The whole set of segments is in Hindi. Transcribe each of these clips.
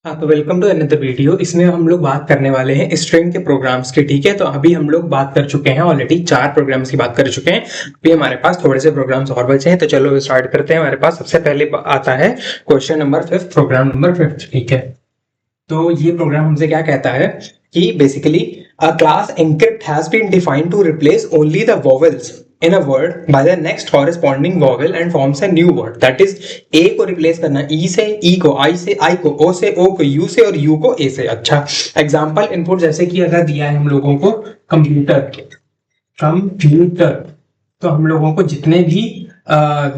हाँ, तो वेलकम टू अनदर वीडियो। इसमें हम लोग बात करने वाले हैं स्ट्रिंग के प्रोग्राम्स की। ठीक है, तो अभी हम लोग बात कर चुके हैं, ऑलरेडी 4 प्रोग्राम्स की बात कर चुके हैं। अभी हमारे पास थोड़े से प्रोग्राम्स और बचे हैं, तो चलो स्टार्ट करते हैं। हमारे पास सबसे पहले आता है क्वेश्चन नंबर 5, प्रोग्राम नंबर 5। ठीक है, तो ये प्रोग्राम हमसे क्या कहता है कि basically a class encrypt has been defined to replace only the vowels in a word by the next corresponding vowel and forms a new word. That is, a को रिप्लेस करना e से, e को i से, i को o से, o को u से और u को a से। अच्छा, एग्जाम्पल इनपुट जैसे कि अगर दिया है हम लोगों को कंप्यूटर, कंप्यूटर, तो हम लोगों को जितने भी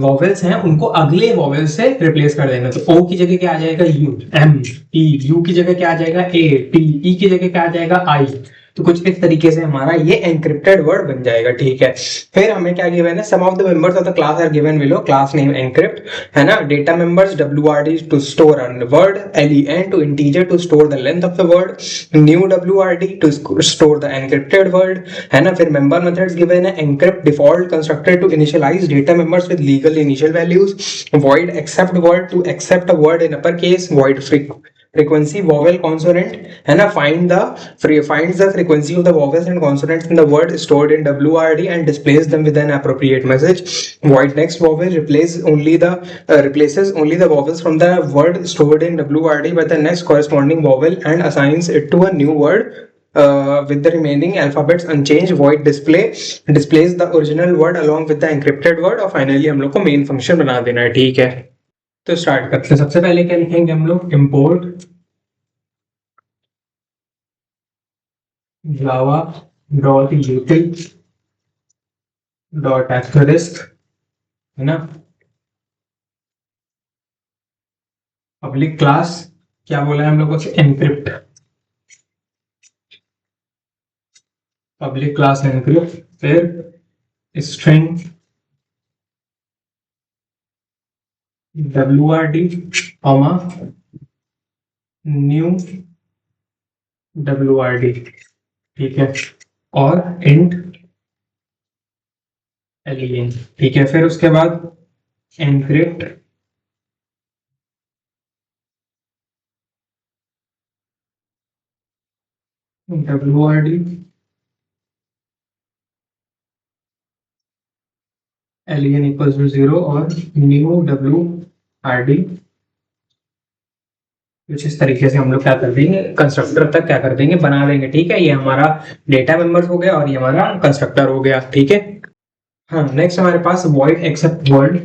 वॉवेल्स हैं उनको अगले वॉवेल से रिप्लेस कर देना। तो ओ की जगह क्या आ जाएगा? यू, एम, ई, यू की जगह क्या आ जाएगा? ए, टी, ई की जगह क्या आ जाएगा? आई। तो कुछ इस तरीके से हमारा ये एनक्रिप्टेड वर्ड बन जाएगा। ठीक है, फिर हमें क्या गिवन है? Some of the members of the class are given below, class name encrypt, है ना। Data members wrd to store a word, len to integer to store the length of the word, new wrd to store the encrypted word, है ना। फिर मेंबर मेथड्स गिवन है, encrypt default constructor to initialize data members with legal initial values, void accept word to accept a word in uppercase, void frequency vowel consonant, है ना। finds the frequency of the vowels and consonants in the word stored in wrd and displays them with an appropriate message, void next vowel replaces only the vowels from the word stored in wrd by the next corresponding vowel and assigns it to a new word with the remaining alphabets unchanged, void displays the original word along with the encrypted word, और फाइनली हम लोग को मेन फंक्शन बना देना है। ठीक है, तो स्टार्ट करते हैं। सबसे पहले क्या लिखेंगे हम लोग? Import Java dot यूटिल dot asterisk, है ना। पब्लिक क्लास क्या बोला है हम लोगों से? Encrypt, public class encrypt. फिर string wrd comma new wrd, ठीक है, और इंट len। ठीक है, फिर उसके बाद encrypt wrd len equal to 0 और न्यू wrd। कुछ इस तरीके से हम लोग क्या कर देंगे? कंस्ट्रक्टर तक क्या कर देंगे? बना देंगे। ठीक है, ये हमारा डेटा मेंबर्स हो गया और ये हमारा कंस्ट्रक्टर हो गया। ठीक है, हाँ, नेक्स्ट हमारे पास वॉइड एक्सेप्ट वर्ड,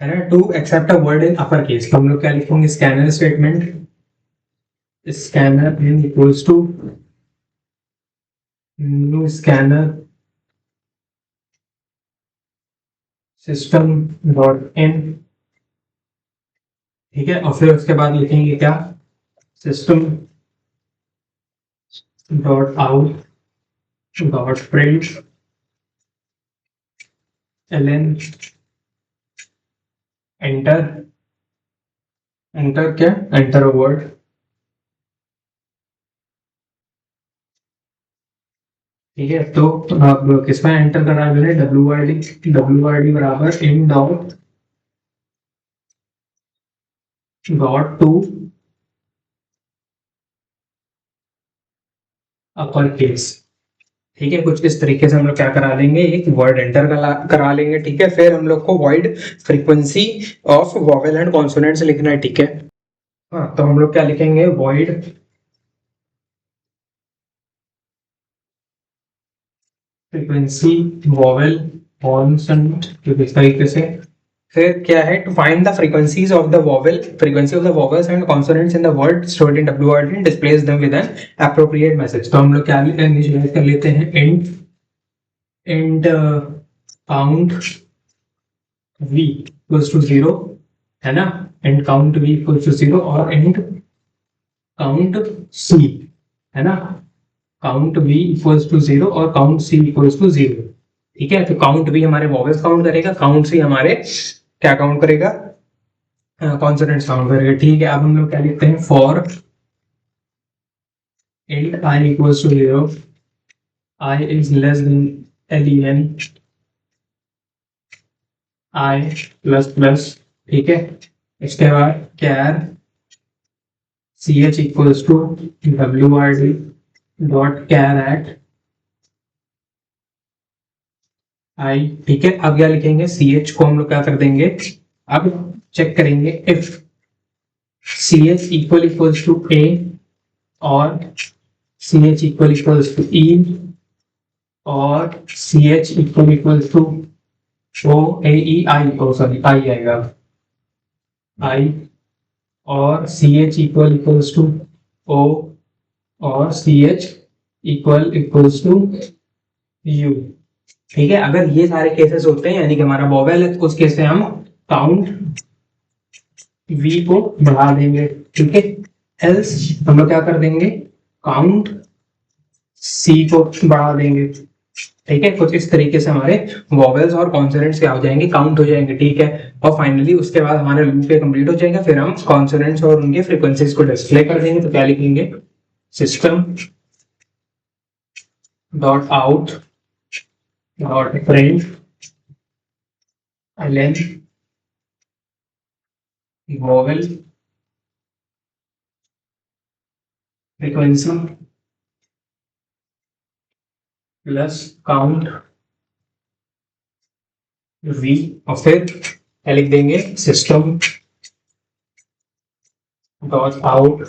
है ना। To accept a word in upper case, तो हम लोग क्या लिखेंगे? Scanner statement, scanner in equals to new scanner system dot in. ठीक है, और फिर उसके बाद लिखेंगे क्या? System dot out dot print len enter, enter क्या? Enter a word. ठीक है, तो आप किसमें एंटर करा रहे? wrd बराबर in dot to upper case. ठीक है, कुछ इस तरीके से हम लोग क्या करा लेंगे? एक वर्ड एंटर करा लेंगे। ठीक है, फिर हम लोग को void frequency of vowel and consonants लिखना है। ठीक है, हाँ, तो हम लोग क्या लिखेंगे? वॉइड फ्रीक्वेंसी वॉवेल कॉन्सोनेंट, इस तरीके से। फिर क्या है? To find the frequencies of the vowel, frequency of the vowels and consonants in the word stored in wrd and displays them with an appropriate message. तो हम लोग क्या इनिशियलाइज कर लेते हैं? Int count v equals to 0, है ना। Int count v equals to 0 और इंट काउंट c, है ना। काउंट v इक्वल्स टू 0 और काउंट c इक्वल्स टू 0। ठीक है, तो काउंट v हमारे वॉवेल्स काउंट करेगा, काउंट c हमारे क्या काउंट करेगा? कॉन्सोनेंट्स काउंट करेगा। ठीक है, अब हम लोग क्या लिखते हैं? For int i equals to 0, i is less than len i plus plus, ठीक है। इसके बाद char c H equals to डब्ल्यू r d dot char at i, ठीक है। अब क्या लिखेंगे, सी एच को हम लोग क्या कर देंगे, अब चेक करेंगे if C H equals to A और c H equals to E और c H equals to O A E I, O sorry I आएगा, आई और c H equals to O और c H equals to U, ठीक है। अगर ये सारे केसेस होते हैं यानी कि हमारा वोवेल है, तो उस केस में हम काउंट वी को बढ़ा देंगे, ठीक है। एल्स हम लोग क्या कर देंगे, काउंट सी को बढ़ा देंगे, ठीक है। कुछ इस तरीके से हमारे वोवेल्स और कॉन्सोनेंट्स क्या हो जाएंगे, काउंट हो जाएंगे, ठीक है। और फाइनली उसके बाद हमारा लूप पे कंप्लीट हो जाएगा। फिर हम कॉन्सोनेंट्स और उनके फ्रीक्वेंसीज को डिस्प्ले कर देंगे। तो क्या लिखेंगे, system dot out dot print ln vowel frequency plus count V, और फिर क्या लिख देंगे, system dot out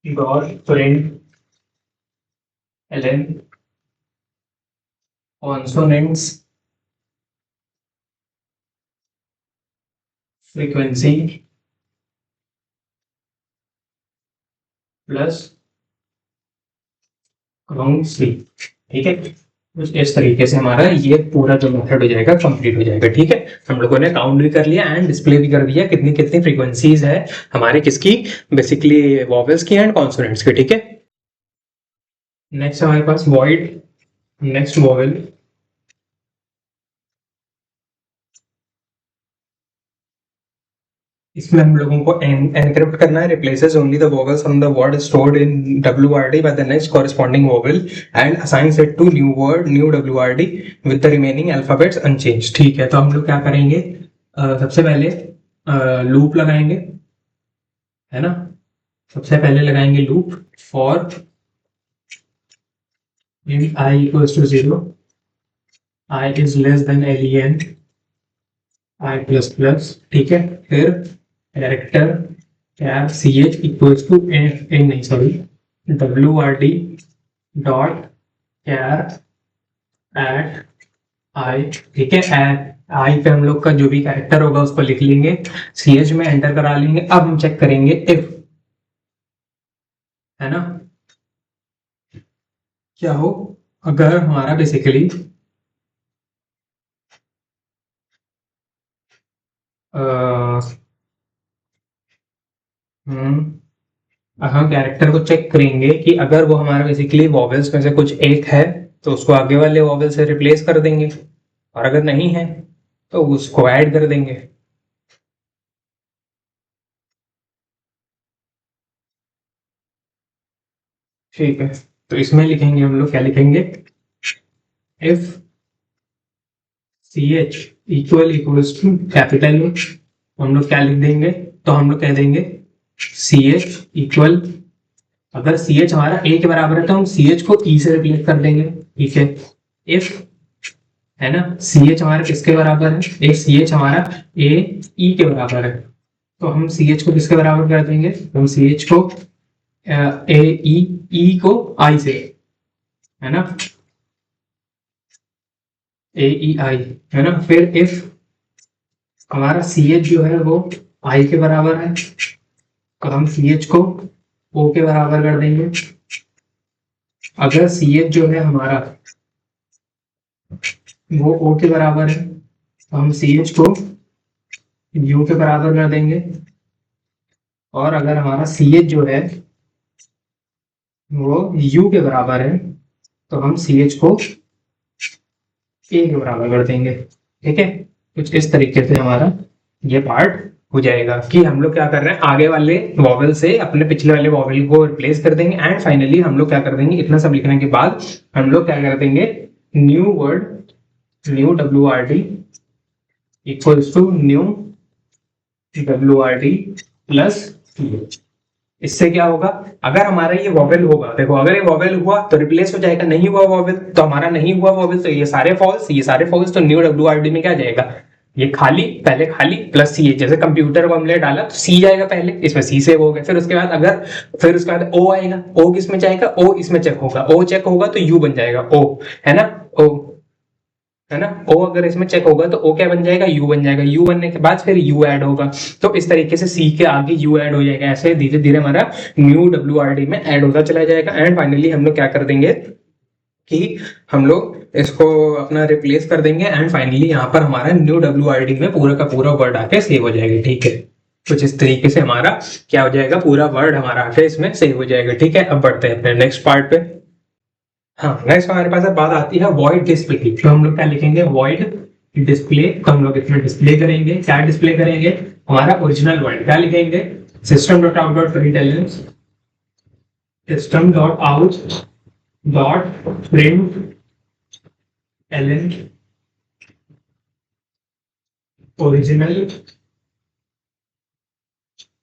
dot print ln consonants frequency plus count C, ठीक है। कुछ इस तरीके से हमारा ये पूरा जो मेथड हो जाएगा कंप्लीट हो जाएगा, ठीक है। हम लोगों ने काउंट भी कर लिया एंड डिस्प्ले भी कर दिया कितनी कितनी फ्रीक्वेंसीज है हमारे किसकी, बेसिकली वॉवेल्स की एंड कॉन्सोनेंट्स की, ठीक है। नेक्स्ट हमारे पास वॉइड नेक्स्ट वॉवेल, इसमें हम लोगों को एनक्रिप्ट करना है, replaces only the vowels from the word stored in WRD by the next corresponding vowel and assigns it to new word new WRD with the remaining alphabets unchange, ठीक है। तो हम लोग क्या करेंगे, सबसे पहले लूप लगाएंगे, है ना। सबसे पहले लगाएंगे loop for int i equals to 0, i is less than len i plus plus, ठीक है। फिर character char c H equals to नहीं sorry WRD dot char at i, ठीक है। एट आई पे हम लोग का जो भी कैरेक्टर होगा उसको लिख लेंगे, सी एच में एंटर करा लेंगे। अब हम चेक करेंगे इफ, है ना, क्या हो अगर हमारा बेसिकली हम कैरेक्टर को चेक करेंगे कि अगर वो हमारा बेसिकली वॉवेल्स में से कुछ एक है तो उसको आगे वाले वॉवेल से रिप्लेस कर देंगे, और अगर नहीं है तो उसको ऐड कर देंगे, ठीक है। तो इसमें लिखेंगे हम लोग, क्या लिखेंगे, if C H equals to capital हम लोग क्या लिख देंगे, तो हम लोग कह देंगे सी एच इक्वल, अगर सी एच हमारा ए के बराबर है तो हम सी एच को ई से रिप्लेस कर देंगे, ठीक है। इफ, है ना, सी एच हमारा किसके बराबर है, एक सी एच हमारा ए ई के बराबर है, तो हम सी एच को किसके बराबर कर देंगे, तो हम सी एच को ए ई को आई से, है ना, ए ई आई, है ना। फिर इफ हमारा सी एच जो है वो आई के बराबर है तो हम सी एच को ओ के बराबर कर देंगे। अगर सी एच जो है हमारा वो ओ के बराबर है तो हम सी एच को यू के बराबर कर देंगे। और अगर हमारा सी एच जो है वो यू के बराबर है तो हम सी एच को ए के बराबर कर देंगे, ठीक है। कुछ इस तरीके से हमारा ये पार्ट हो जाएगा कि हम लोग क्या कर रहे हैं, आगे वाले वॉवेल से अपने पिछले वाले वॉवेल को रिप्लेस कर देंगे एंड फाइनली हम लोग क्या कर देंगे, इतना सब लिखने के बाद हम लोग क्या कर देंगे, new word new WRD equals to new WRD plus CH। इससे क्या होगा, अगर हमारा ये वॉवेल होगा, देखो अगर ये वॉवेल हुआ तो रिप्लेस हो जाएगा, नहीं हुआ वॉवेल तो हमारा नहीं हुआ वॉवेल, तो ये सारे फॉल्स, ये सारे फॉल्स, तो न्यू WRD में क्या जाएगा, ये खाली, पहले खाली प्लस सी, जैसे कंप्यूटर को हमने डाला तो सी जाएगा पहले, इसमें सी सेव हो गया, फिर उसके बाद अगर, फिर उसके बाद ओ आएगा, ओ किस में जाएगा, ओ इसमें चेक होगा, ओ चेक होगा तो यू बन जाएगा, ओ है ना, ओ है ना, ओ अगर इसमें चेक होगा तो ओ क्या बन जाएगा, यू बन जाएगा, यू बनने के बाद फिर यू ऐड होगा, तो इस तरीके से सी के आगे यू ऐड हो जाएगा, ऐसे धीरे धीरे हमारा न्यू WRD में ऐड होता चला जाएगा। एंड फाइनली हम लोग क्या कर देंगे कि हम लोग इसको अपना रिप्लेस कर देंगे, एंड फाइनली यहाँ पर हमारा न्यू WRD में पूरा का पूरा वर्ड आके सेव हो जाएगा। ठीक है, कुछ इस तरीके से हमारा क्या हो जाएगा, पूरा वर्ड हमारा आके इसमें सेव हो जाएगा। ठीक है, अब बढ़ते हैं अपने नेक्स्ट पार्ट पे। हाँ, नेक्स्ट हमारे पास अब बात आती है वॉइड डिस्प्ले। तो हम लोग क्या लिखेंगे, वॉइड डिस्प्ले, तो हम लोग इसमें डिस्प्ले करेंगे, क्या डिस्प्ले करेंगे, हमारा ओरिजिनल वर्ड क्या लिखेंगे, system dot out dot print, system dot out dot print L N original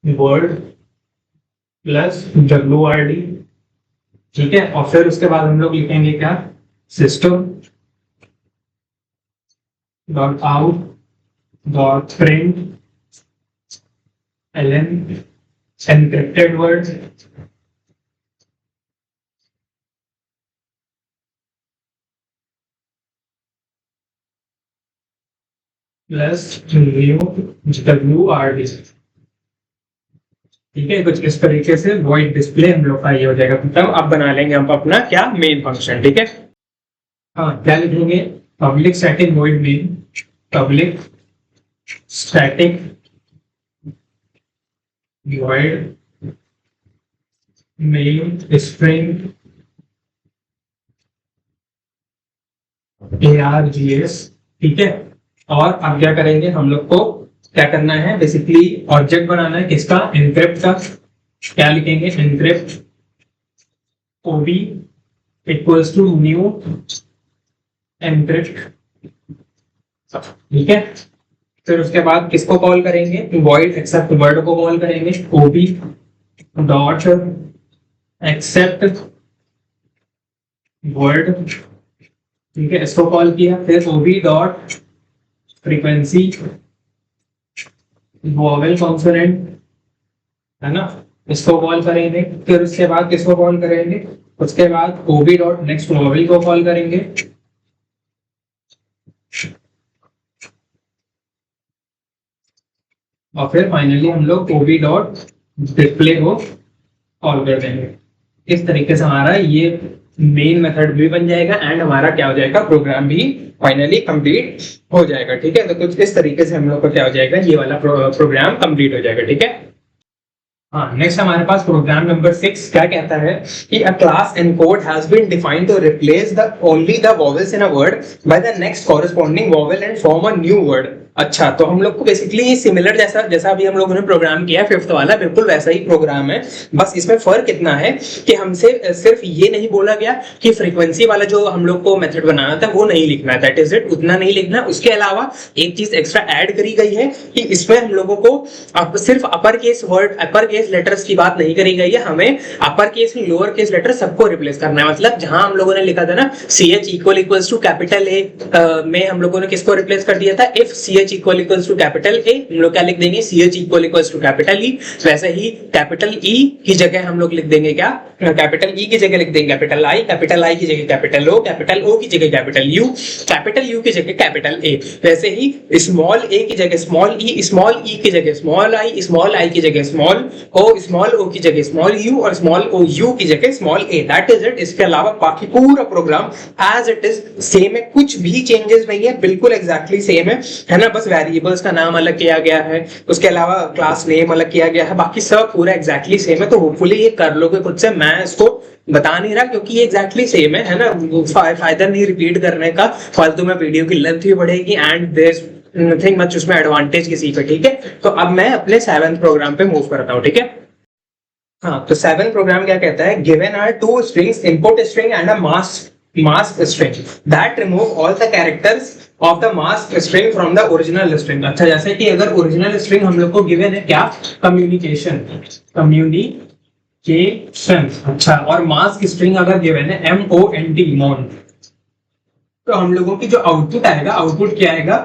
word plus WRD। ठीक है, और फिर उसके बाद हम लोग लिखेंगे क्या, system dot out dot print L N encrypted word plus new WRD। ठीक है, कुछ इस तरीके से वॉइड डिस्प्ले हम लोग का ये हो जाएगा। मतलब अब बना लेंगे हम अपना क्या, मेन फंक्शन। ठीक है, हाँ, क्या लिखेंगे, public static void main, public static void main string ARGS। ठीक है, और अब क्या करेंगे, हम लोग को क्या करना है, बेसिकली ऑब्जेक्ट बनाना है किसका, एनक्रिप्ट का। क्या लिखेंगे, encrypt OB equals to new encrypt. ठीक है, फिर उसके बाद किसको कॉल करेंगे, वॉइड एक्सेप्ट वर्ड को कॉल करेंगे, OB डॉट एक्सेप्ट वर्ड। ठीक है, इसको कॉल किया, फिर OB dot frequency vowel consonant, है ना, इसको कॉल करेंगे, फिर उसके बाद किसको कॉल करेंगे, उसके बाद OB डॉट नेक्स्ट वॉवेल को कॉल करेंगे, और फिर फाइनली हम लोग OB डॉट डिस्प्ले को कॉल कर देंगे। इस तरीके से हमारा ये मेन मेथड भी बन जाएगा, एंड हमारा क्या हो जाएगा, प्रोग्राम भी फाइनली कंप्लीट हो जाएगा। ठीक है, तो कुछ इस तरीके से हम लोग को क्या हो जाएगा, ये वाला प्रोग्राम कंप्लीट हो जाएगा। ठीक है, हाँ, नेक्स्ट हमारे पास प्रोग्राम नंबर 6 क्या कहता है कि a class and code has been defined to replace the only the vowels in a word by the next corresponding vowel and form a new word. अच्छा, तो हम लोग को बेसिकली सिमिलर जैसा जैसा अभी हम लोगों ने प्रोग्राम किया फिफ्थ वाला, बिल्कुल वैसा ही प्रोग्राम है, बस इसमें फर्क इतना है कि हमसे सिर्फ ये नहीं बोला गया कि फ्रीक्वेंसी वाला जो हम लोग को मेथड बनाना था वो नहीं लिखना है, दैट इज इट, उतना नहीं लिखना। उसके अलावा एक चीज एक्स्ट्रा ऐड करी गई है कि इसमें हम लोगों को सिर्फ upper case word, upper case letters की बात नहीं करी गई है, हमें upper case lower case letter सबको रिप्लेस करना है। मतलब जहां हम लोगों ने लिखा था ना CH equal equals to capital A में हम लोगों ने किसको रिप्लेस कर दिया था, if CH equal equals to capital A, हम लोग क्या लिख देंगे, CH equal equals to capital E। वैसे ही कैपिटल E की जगह हम लोग लिख देंगे क्या, कैपिटल E की जगह लिख देंगे कैपिटल I, कैपिटल I की जगह कैपिटल O, कैपिटल O की जगह कैपिटल U, कैपिटल U की जगह कैपिटल A। वैसे ही स्मॉल a की जगह स्मॉल e, स्मॉल e की जगह स्मॉल i की जगह स्मॉल o की जगह स्मॉल u, और स्मॉल u की जगह small a। That is it. इसके अलावा बाकी पूरा program as it is same है, कुछ भी चेंजेस नहीं है, बिल्कुल एग्जैक्टली सेम है ना, बस वेरिएबल्स का नाम अलग किया गया है, उसके अलावा क्लास नेम अलग किया गया है, बाकी सब पूरा एग्जैक्टली सेम है। तो होपफुली ये कर लोगे खुद से, मैं इसको बता नहीं रहा क्योंकि ये एग्जैक्टली सेम है ना, फायदा नहीं रिपीट करने का, फालतू में वीडियो की लेंथ भी बढ़ेगी एंड देयर नथिंग मच उसमें एडवांटेज किसी पे। ठीक है, तो अब मैं अपने 7th प्रोग्राम पे मूव करता हूँ। ठीक है, हाँ, तो 7th प्रोग्राम क्या कहता है, given are 2 strings, input string and a mask mask string that remove all the characters of the mask string from the original string. अच्छा, जैसे कि अगर ओरिजिनल स्ट्रिंग हम लोग को गिवन है क्या, कम्युनिकेशन, कम्युनिकेशन। अच्छा, और मास्क स्ट्रिंग अगर गिवन है MONT, मॉन्ट, तो हम लोगों की जो आउटपुट आएगा, आउटपुट क्या आएगा,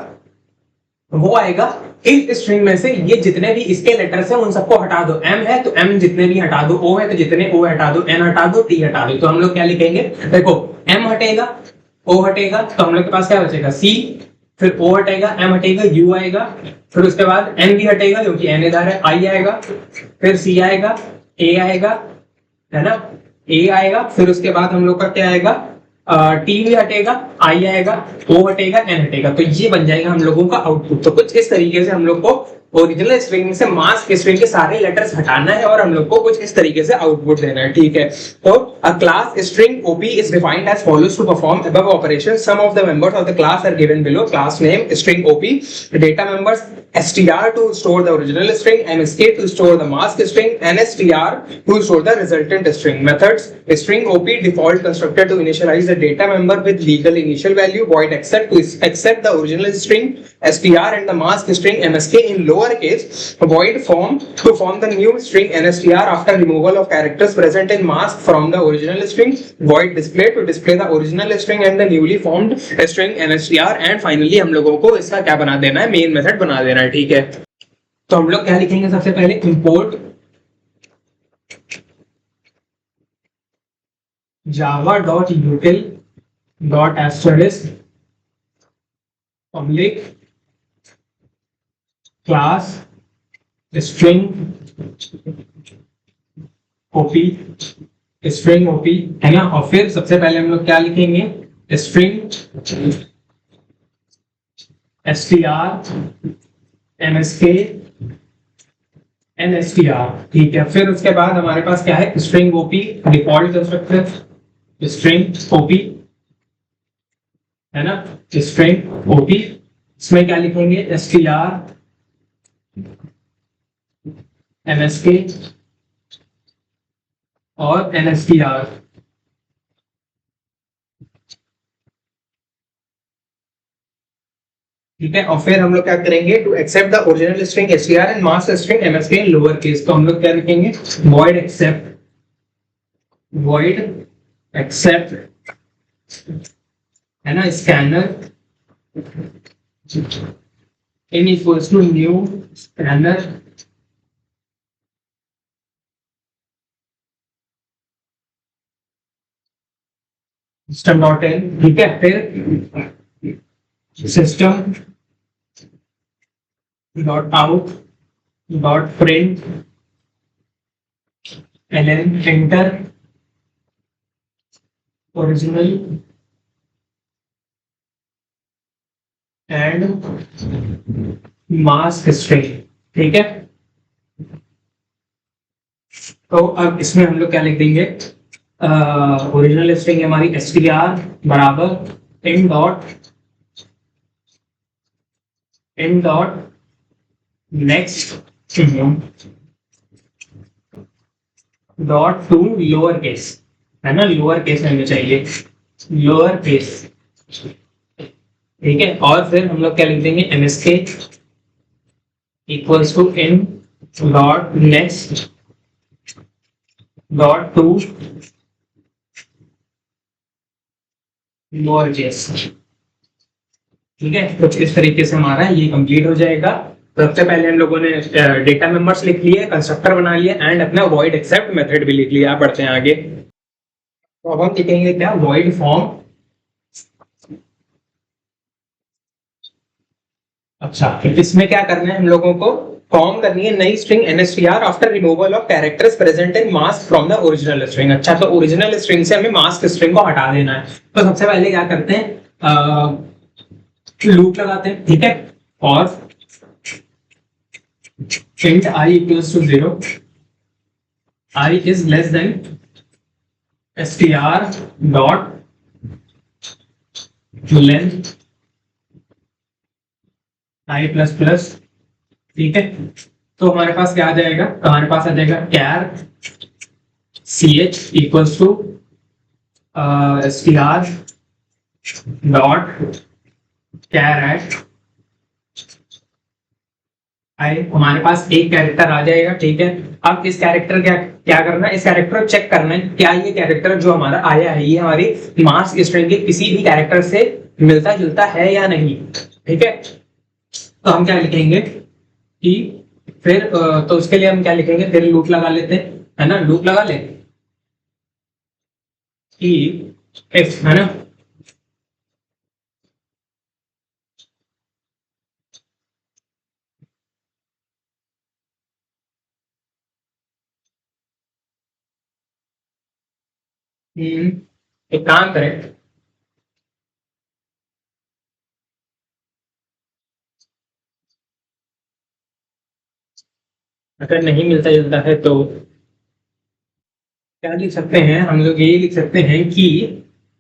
वो आएगा इस स्ट्रिंग में से ये जितने भी इसके लेटर्स हैं उन सबको हटा दो। M है तो M जितने भी हटा दो, O है तो जितने O हटा दो, N हटा दो, T हटा दो। तो हम लोग क्या लिखेंगे, देखो M हटेगा, O हटेगा, तो हम लोग के पास क्या बचेगा, C, फिर O हटेगा, M हटेगा, U आएगा, फिर उसके बाद N भी हटेगा क्योंकि N इधर है, I आएगा, फिर C आएगा, A आएगा, है ना, A आएगा, फिर उसके बाद हम लोग का क्या आएगा, टी भी हटेगा, आई आएगा, ओ हटेगा, एन हटेगा। तो ये बन जाएगा हम लोगों का आउटपुट। तो कुछ इस तरीके से हम लोग को ओरिजिनल स्ट्रिंग से मास्क स्ट्रिंग के सारे लेटर्स हटाना है और हम लोग को कुछ इस तरीके से आउटपुट देना है, ठीक है। तो a class string OP is defined as follows to perform above operation. Some of the members of the class are given below. Class name string OP, data members str to store the original string, msk to store the mask string, nstr to store the resultant string. Methods: string op default constructor to initialize the data member with legal initial value, void accept to accept the original string str and the mask string msk in lowercase, void form to form the new string nstr after removal of characters present in mask from the original string, void display to display the original string and the newly formed string nstr, and finally हम लोगों को इसका क्या बना देना है, मेन मेथड बना देना है, ठीक है। तो हम लोग क्या लिखेंगे, सबसे पहले import java.util.asterisk public class string op, string OP, है ना। और फिर सबसे पहले हम लोग क्या लिखेंगे, स्ट्रिंग str msk nstr, ठीक है। फिर उसके बाद हमारे पास क्या है, string OP default constructor, string OP, है ना, स्ट्रिंग ओपी। इसमें क्या लिखेंगे, str msk और nstr, ठीक है। और फिर हम लोग क्या करेंगे, to accept the original string str and mask string msk in lower case. तो हम लोग क्या लिखेंगे, void accept, है ना, scanner in equals to new scanner system dot in, ठीक है। फिर system dot out dot print ln enter original and mask string, ठीक है। तो अब इसमें हम लोग क्या लिख देंगे, ओरिजिनल स्ट्रिंग हमारी str बराबर इन dot next dot to lower case, है ना, लोअर केस में चाहिए, लोअर केस, ठीक है। और फिर हम लोग क्या लिख देंगे, msk equals to in dot next dot to lower case, ठीक है। कुछ इस तरीके से हमारा ये कंप्लीट हो जाएगा। सबसे पहले हम लोगों ने डेटा मेंबर्स लिख लिए, कंस्ट्रक्टर बना लिए एंड अपना वॉइड एक्सेप्ट मेथड भी लिख लिया। बढ़ते हैं आगे। तो अब हम लिखेंगे क्या, वॉइड फॉर्म, अच्छा इसमें क्या करना है हम लोगों को, फॉर्म करनी है नई string nstr after removal of characters present in mask from the original string. अच्छा, तो ओरिजिनल स्ट्रिंग से हमें मास्क स्ट्रिंग को हटा देना है। तो सबसे पहले क्या करते हैं, लूप लगाते हैं, ठीक है। और int I equals to 0, I is less than str dot length I plus plus, ठीक है। तो हमारे पास क्या आ जाएगा, हमारे पास आ जाएगा char ch equals to str dot char at i, हमारे पास एक कैरेक्टर आ जाएगा, ठीक है। अब इस कैरेक्टर क्या क्या करना है, इस कैरेक्टर को चेक करना है क्या ये कैरेक्टर जो हमारा आया है ये हमारी मास्क स्ट्रिंग के किसी भी कैरेक्टर से मिलता जुलता है या नहीं, ठीक है। तो हम क्या लिखेंगे कि फिर तो उसके लिए हम क्या लिखेंगे, फिर लूप लगा लेते हैं, है ना, लूप लगा ले कि इफ, है ना, एक काम करें, अगर नहीं मिलता जुलता है तो क्या लिख सकते हैं हम लोग, ये लिख सकते हैं कि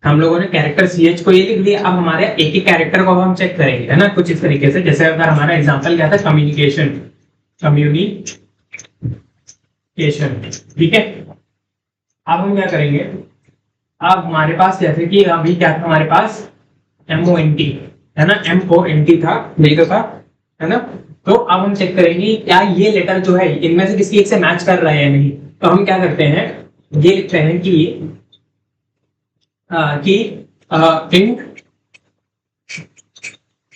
हम लोगों ने कैरेक्टर सी एच को ये लिख दिया, अब हमारे एक एक कैरेक्टर को हम चेक करेंगे, है ना, कुछ इस तरीके से। जैसे अगर हमारा एग्जांपल क्या था, कम्युनिकेशन, कम्युनिकेशन, ठीक है। अब हम क्या करेंगे, अब हमारे पास जैसे कि अभी क्या था हमारे पास, एम ओ एन टी, है ना, एम ओ एन टी था, यही तो था, है ना। तो अब हम चेक करेंगे क्या ये लेटर जो है इनमें से किसी एक से मैच कर रहा है या नहीं। तो हम क्या करते हैं, ये लिखते हैं कि कि int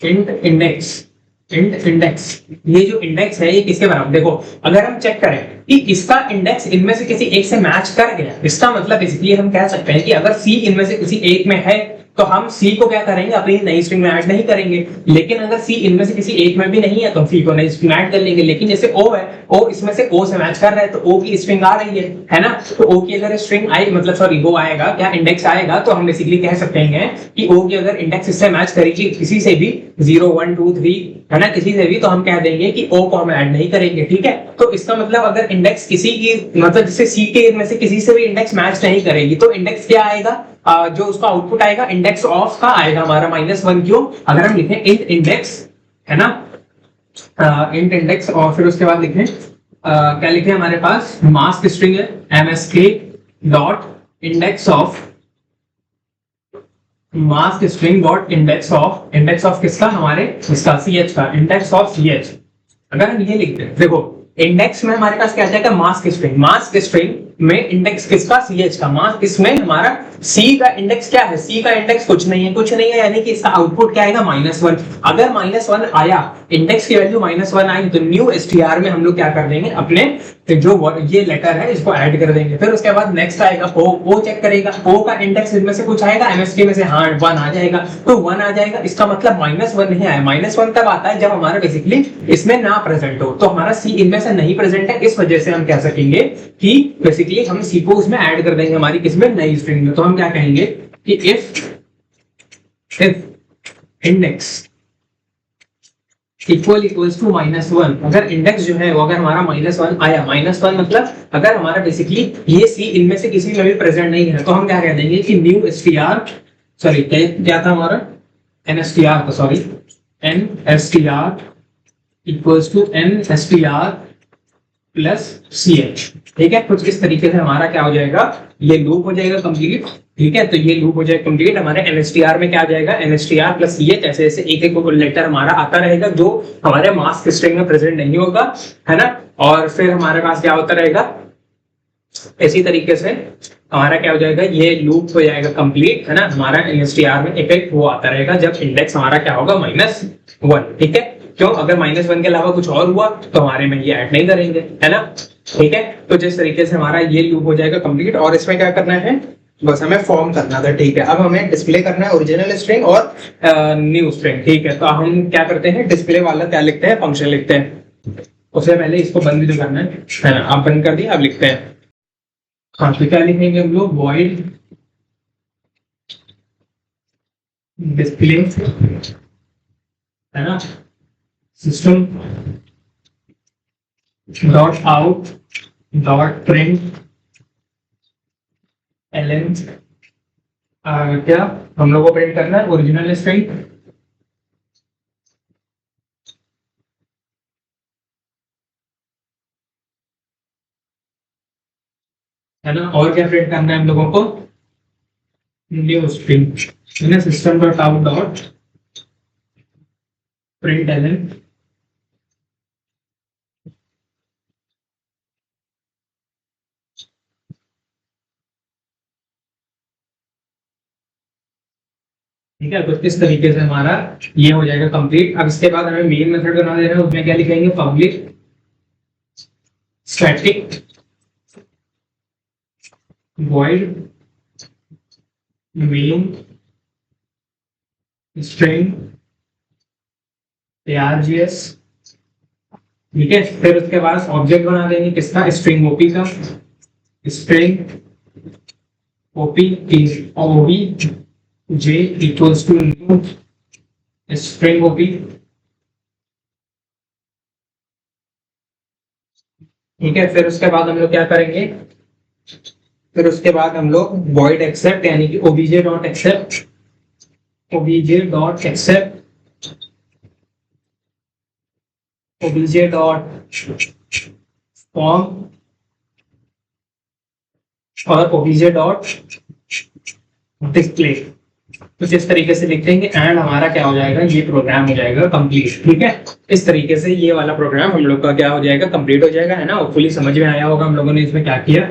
int index, int index, ये जो इंडेक्स है ये किसके बराबर, देखो अगर हम चेक करें कि इसका इंडेक्स इनमें से किसी एक से मैच कर गया, इसका मतलब इसलिए हम कह सकते हैं कि अगर सी इनमें से किसी एक में है तो हम सी को क्या करेंगे, अपनी नई स्ट्रिंग में ऐड नहीं करेंगे। लेकिन अगर सी इनमें से किसी एक में भी नहीं है तो सी को नई स्ट्रिंग में ऐड कर लेंगे। लेकिन जैसे ओ है, ओ इसमें से ओ से मैच कर रहा है तो ओ की स्ट्रिंग आ रही है ना। तो ओ की अगर स्ट्रिंग आई, मतलब सॉरी वो आएगा क्या, इंडेक्स आएगा, तो हम बेसिकली कह सकते हैं कि ओ की अगर इंडेक्स इससे मैच करेगी किसी से भी 0 1 2 3, है ना, किसी से भी, तो हम कह देंगे कि ओ को हम ऐड नहीं करेंगे, ठीक है। तो इसका मतलब अगर इंडेक्स किसी की, मतलब जैसे सी के में से किसी से भी इंडेक्स मैच नहीं करेगी तो इंडेक्स क्या आएगा, जो उसका आउटपुट आएगा इंडेक्स ऑफ का आएगा हमारा -1। क्यों, अगर हम लिखें इंट इंडेक्स, है ना, इंट इंडेक्स, और फिर उसके बाद लिखें क्या लिखें, हमारे पास मास्क स्ट्रिंग है msk dot index of, mask string dot index of किसका, हमारे इसका सी एच का, इंडेक्स ऑफ सी एच। अगर हम ये लिखते हैं, देखो इंडेक्स में हमारे पास क्या जाएगा, मास्क स्ट्रिंग में इंडेक्स किसका, सी एच का, मास्क, इसमें हमारा सी का इंडेक्स क्या है, सी का इंडेक्स कुछ नहीं है, कुछ नहीं है, यानी कि इसका आउटपुट क्या आएगा, -1। अगर -1 आया, इंडेक्स की वैल्यू -1 आई, तो न्यू एसटीआर में हम लोग क्या कर देंगे, अपने जो ये लेटर है इसको ऐड कर देंगे। फिर उसके बाद नेक्स्ट आएगा ओ चेक करेगा, ओ का इंडेक्स इनमें से कुछ आएगा, एमएसके में से हाँ 1 आ जाएगा, तो 1 आ जाएगा, इसका मतलब -1 नहीं आया। -1 तब आता है जब हमारा बेसिकली इसमें ना प्रेजेंट हो, तो हमारा सी इनमें से नहीं प्रेजेंट है, इस वजह से हम कह सकेंगे कि बेसिकली हम सी को उसमें ऐड कर देंगे हमारी किसमें, नई स्ट्रिंग में। तो हम क्या कहेंगे कि इफ इंडेक्स इक्वल्स टू -1, अगर इंडेक्स जो है वो अगर हमारा -1 आया, -1 मतलब अगर हमारा बेसिकली ये सी इनमें से किसी में भी प्रेजेंट नहीं है, तो हम क्या कह देंगे कि न्यू एसटीआर, सॉरी क्या था हमारा, एनएसटीआर, तो sorry nstr equals to nstr plus c h, ठीक है। कुछ इस तरीके से हमारा क्या हो जाएगा, ये लूप हो जाएगा कंप्लीट, ठीक है। तो ये लूप हो जाएगा कंप्लीट, हमारे एनएसटीआर में क्या आ जाएगा, एनएसटीआर प्लस सी एच, ऐसे ऐसे एक एक लेटर हमारा आता रहेगा जो हमारे मास्क स्ट्रिंग में प्रेजेंट नहीं होगा, है ना। और फिर हमारे पास क्या होता रहेगा, इसी तरीके से हमारा क्या हो जाएगा, ये लूप हो जाएगा कंप्लीट, है ना। हमारा एनएसटीआर में एक एक वो आता रहेगा जब इंडेक्स हमारा क्या होगा, -1, ठीक है। क्यों, अगर -1 के अलावा कुछ और हुआ तो हमारे में ये ऐड नहीं करेंगे, है ना, ठीक है। तो जिस तरीके से हमारा ये लूप हो जाएगा कंप्लीट, और इसमें क्या करना है, बस हमें फॉर्म करना था, ठीक है। अब हमें डिस्प्ले करना है ओरिजिनल स्ट्रिंग और न्यू स्ट्रिंग, ठीक है। तो हम क्या करते हैं, डिस्प्ले वाला क्या लिखते हैं, फंक्शन लिखते हैं। उससे पहले इसको बंद भी तो करना है ना, आप बंद कर दिए, आप लिखते हैं, हाँ, तो क्या लिखेंगे हम लोग, वॉइड डिस्प्ले, है ना, system dot out dot print L N, क्या हम लोग को प्रिंट करना है, ओरिजिनल स्ट्रिंग, है ना। और क्या प्रिंट करना है हम लोगों को, न्यू स्ट्रिंग मैंने system dot out dot print L N, ठीक है। तो इस तरीके से हमारा ये हो जाएगा कंप्लीट। अब इसके बाद हमें मेन मेथड बना देना है, उसमें क्या लिखेंगे, public static void main string args, ठीक है। फिर उसके बाद ऑब्जेक्ट बना देंगे किसका, स्ट्रिंग ओपी का, string OP OB J equals to new string OP, ठीक है। फिर उसके बाद हम लोग क्या करेंगे, फिर उसके बाद हम लोग void accept यानी कि obj dot accept, obj dot accept, obj dot form और obj डॉट डिस्प्ले, कुछ इस तरीके से लिख देंगे एंड हमारा क्या हो जाएगा, ये प्रोग्राम हो जाएगा कंप्लीट, ठीक है। इस तरीके से ये वाला प्रोग्राम हम लोग का क्या हो जाएगा, कंप्लीट हो जाएगा, है ना। होपफुली समझ में आया होगा हम लोगों ने इसमें क्या किया,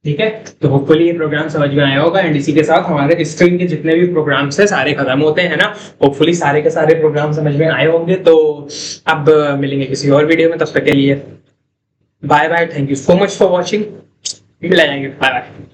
ठीक है। तो होपफुली ये प्रोग्राम समझ में आया होगा एंड इसी के साथ हमारे स्ट्रिंग के जितने भी प्रोग्राम्स है सारे खत्म होते हैं ना। होपफुली सारे के सारे प्रोग्राम समझ में आए होंगे। तो अब मिलेंगे किसी और वीडियो में, तब तक के लिए bye bye, thank you so much for watching, मिल जाएंगे, बाय बाय।